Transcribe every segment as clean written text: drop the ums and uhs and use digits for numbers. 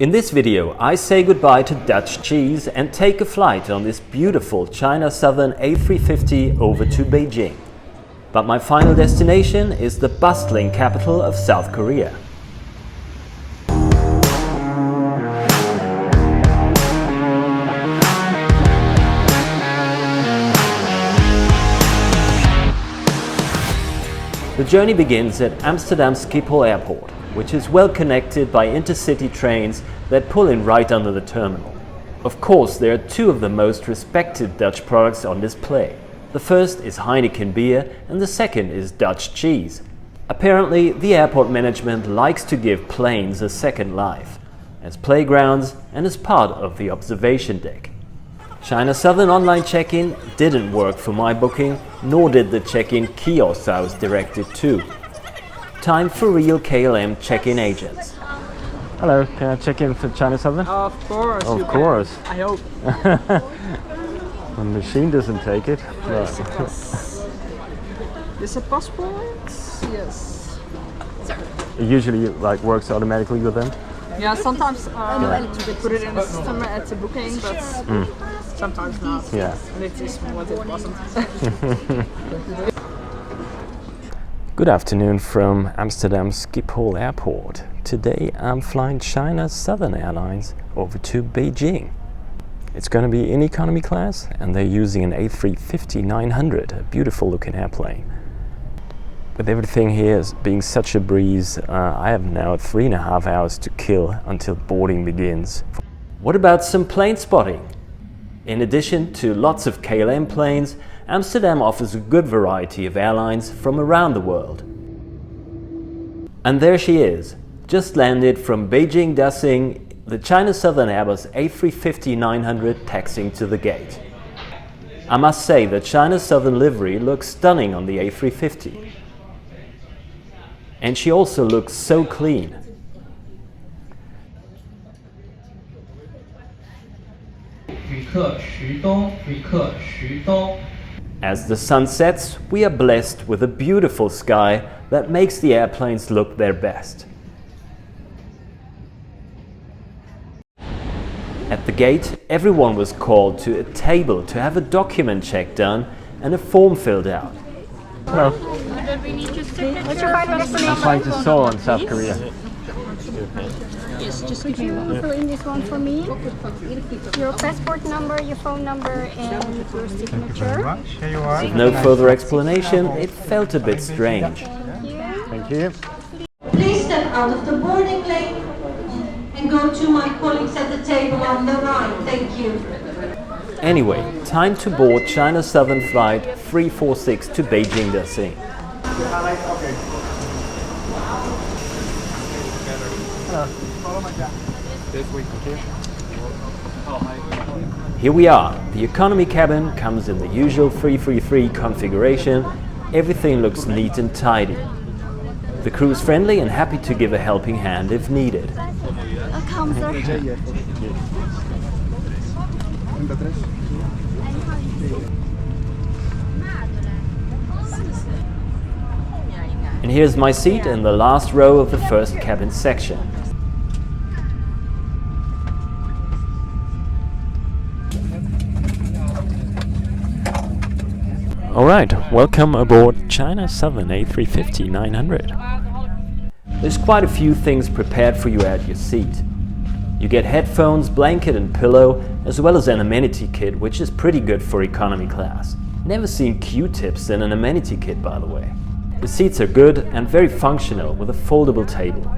In this video, I say goodbye to Dutch cheese and take a flight on this beautiful China Southern A350 over to Beijing. But my final destination is the bustling capital of South Korea. The journey begins at Amsterdam Schiphol Airport, which is well connected by intercity trains that pull in right under the terminal. Of course, there are two of the most respected Dutch products on display. The first is Heineken beer and the second is Dutch cheese. Apparently, the airport management likes to give planes a second life, as playgrounds and as part of the observation deck. China Southern online check-in didn't work for my booking, nor did the check-in kiosk I was directed to. Time for real KLM check-in agents. Hello, can I check in for China Southern? Of course. Of course. I hope. The machine doesn't take it. Yes, it does. Is it passport? Yes. It usually works automatically with them? Yeah, sometimes they put it in the system at the booking, but sometimes not. Yeah. And it is what it wasn't. Good afternoon from Amsterdam Schiphol Airport. Today I'm flying China Southern Airlines over to Beijing. It's going to be in economy class and they're using an A350-900, a beautiful looking airplane. With everything here being such a breeze, I have now 3.5 hours to kill until boarding begins. What about some plane spotting? In addition to lots of KLM planes, Amsterdam offers a good variety of airlines from around the world. And there she is, just landed from Beijing Dasing, the China Southern Airbus A350-900 taxiing to the gate. I must say that China Southern livery looks stunning on the A350. And she also looks so clean. As the sun sets, we are blessed with a beautiful sky that makes the airplanes look their best. At the gate, everyone was called to a table to have a document check done and a form filled out. Hello. What's your final destination? I'm flying to Seoul in South Korea. Yes, just could you fill in this one for me? Your passport number, your phone number, and your signature. With no further explanation, it felt a bit strange. Thank you. Please step out of the boarding lane and go to my colleagues at the table on the right. Thank you. Anyway, time to board China Southern Flight 346 to Beijing Dasing. Here we are. The economy cabin comes in the usual 333 configuration. Everything looks neat and tidy. The crew is friendly and happy to give a helping hand if needed. Welcome, sir. And here's my seat in the last row of the first cabin section. Alright, welcome aboard China Southern A350-900. There's quite a few things prepared for you at your seat. You get headphones, blanket and pillow, as well as an amenity kit, which is pretty good for economy class. Never seen Q-tips in an amenity kit, by the way. The seats are good and very functional with a foldable table.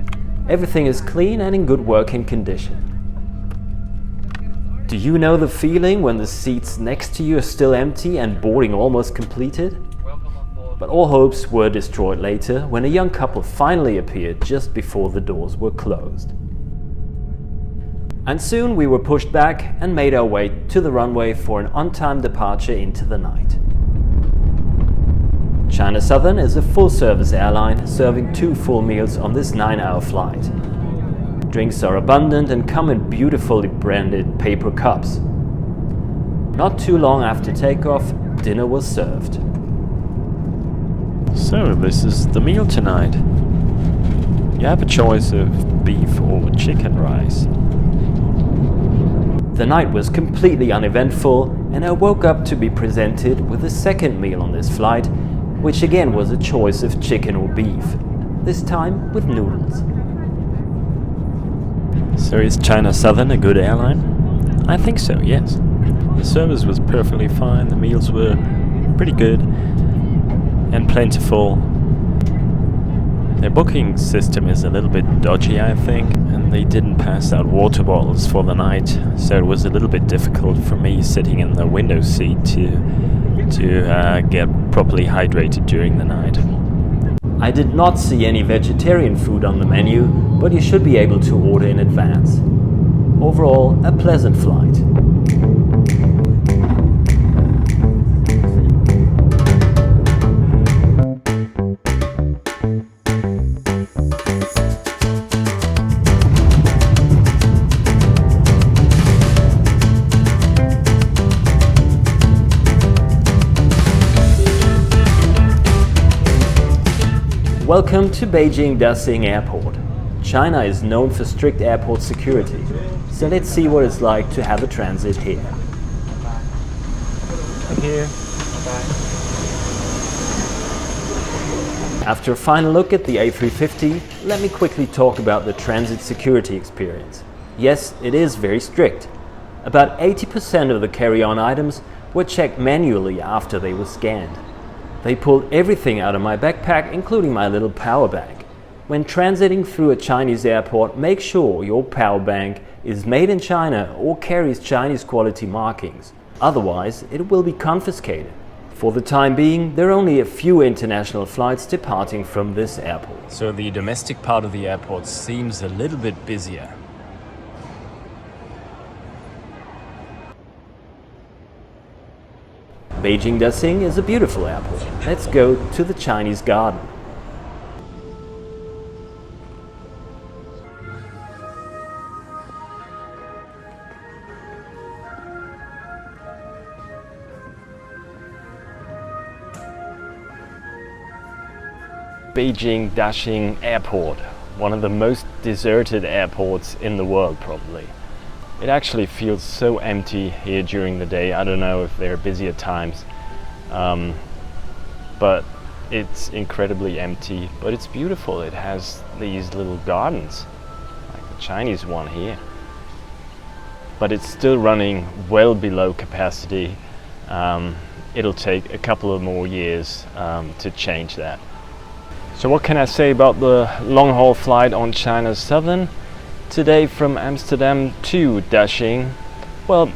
Everything is clean and in good working condition. Do you know the feeling when the seats next to you are still empty and boarding almost completed? But all hopes were destroyed later when a young couple finally appeared just before the doors were closed. And soon we were pushed back and made our way to the runway for an on-time departure into the night. China Southern is a full-service airline serving 2 full meals on this 9-hour flight. Drinks are abundant and come in beautifully branded paper cups. Not too long after takeoff, dinner was served. So this is the meal tonight. You have a choice of beef or chicken rice. The night was completely uneventful, and I woke up to be presented with a second meal on this flight, which again was a choice of chicken or beef, this time with noodles. So is China Southern a good airline? I think so, yes. The service was perfectly fine, the meals were pretty good and plentiful. Their booking system is a little bit dodgy, I think, and they didn't pass out water bottles for the night, so it was a little bit difficult for me sitting in the window seat to get properly hydrated during the night. I did not see any vegetarian food on the menu, but you should be able to order in advance. Overall, a pleasant flight. Welcome to Beijing Daxing Airport. China is known for strict airport security, so let's see what it's like to have a transit here. Thank you. Bye. After a final look at the A350, let me quickly talk about the transit security experience. Yes, it is very strict. About 80% of the carry-on items were checked manually after they were scanned. They pulled everything out of my backpack, including my little power bank. When transiting through a Chinese airport, make sure your power bank is made in China or carries Chinese quality markings. Otherwise, it will be confiscated. For the time being, there are only a few international flights departing from this airport. So the domestic part of the airport seems a little bit busier. Beijing Daxing is a beautiful airport. Let's go to the Chinese garden. Beijing Daxing Airport, one of the most deserted airports in the world probably. It actually feels so empty here during the day. I don't know if there are busier times, but it's incredibly empty, but it's beautiful. It has these little gardens, like the Chinese one here. But it's still running well below capacity. It'll take a couple of more years to change that. So what can I say about the long-haul flight on China Southern? Today from Amsterdam to Daxing, well,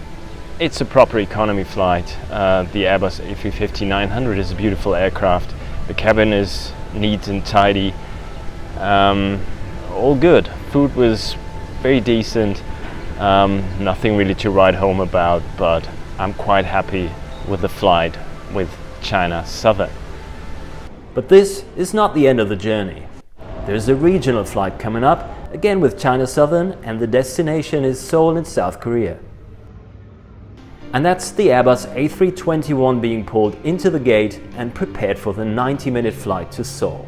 it's a proper economy flight. The Airbus A350-900 is a beautiful aircraft. The cabin is neat and tidy. All good. Food was very decent. Nothing really to write home about, but I'm quite happy with the flight with China Southern. But this is not the end of the journey. There's a regional flight coming up, again with China Southern, and the destination is Seoul in South Korea. And that's the Airbus A321 being pulled into the gate and prepared for the 90-minute flight to Seoul.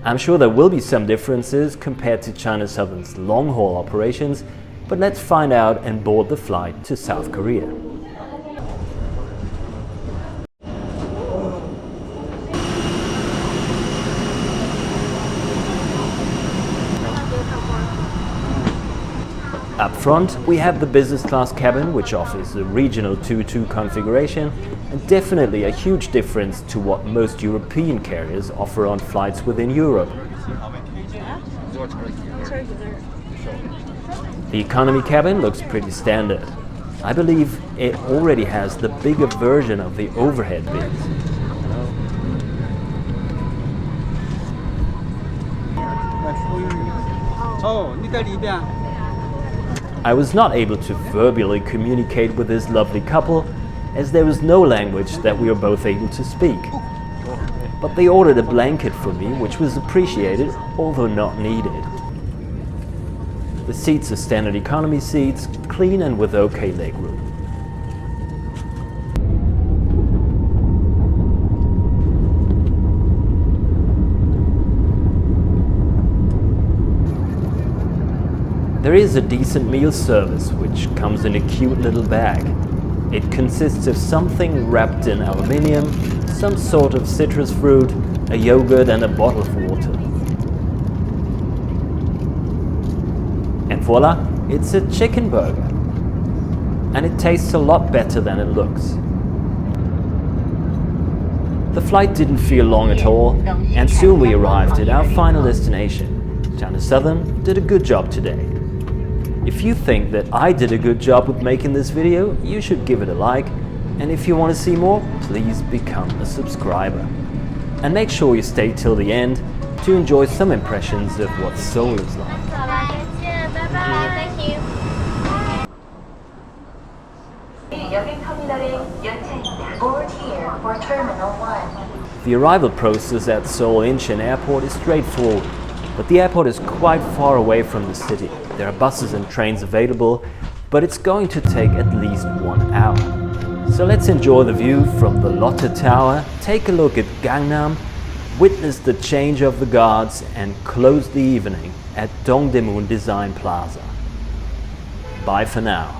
I'm sure there will be some differences compared to China Southern's long-haul operations, but let's find out and board the flight to South Korea. Up front, we have the business class cabin, which offers a regional 2-2 configuration, and definitely a huge difference to what most European carriers offer on flights within Europe. The economy cabin looks pretty standard. I believe it already has the bigger version of the overhead bins. I was not able to verbally communicate with this lovely couple, as there was no language that we were both able to speak. But they ordered a blanket for me, which was appreciated, although not needed. The seats are standard economy seats, clean and with okay legroom. There is a decent meal service which comes in a cute little bag. It consists of something wrapped in aluminium, some sort of citrus fruit, a yogurt and a bottle of water. And voila, it's a chicken burger. And it tastes a lot better than it looks. The flight didn't feel long at all, and soon we arrived at our final destination. China Southern did a good job today. If you think that I did a good job with making this video, you should give it a like, and if you want to see more, please become a subscriber. And make sure you stay till the end to enjoy some impressions of what Seoul is like. Thank you. Board here for Terminal 1. The arrival process at Seoul Incheon Airport is straightforward, but the airport is quite far away from the city. There are buses and trains available, but it's going to take at least 1 hour. So let's enjoy the view from the Lotte Tower, take a look at Gangnam, witness the change of the guards and close the evening at Dongdaemun Design Plaza. Bye for now.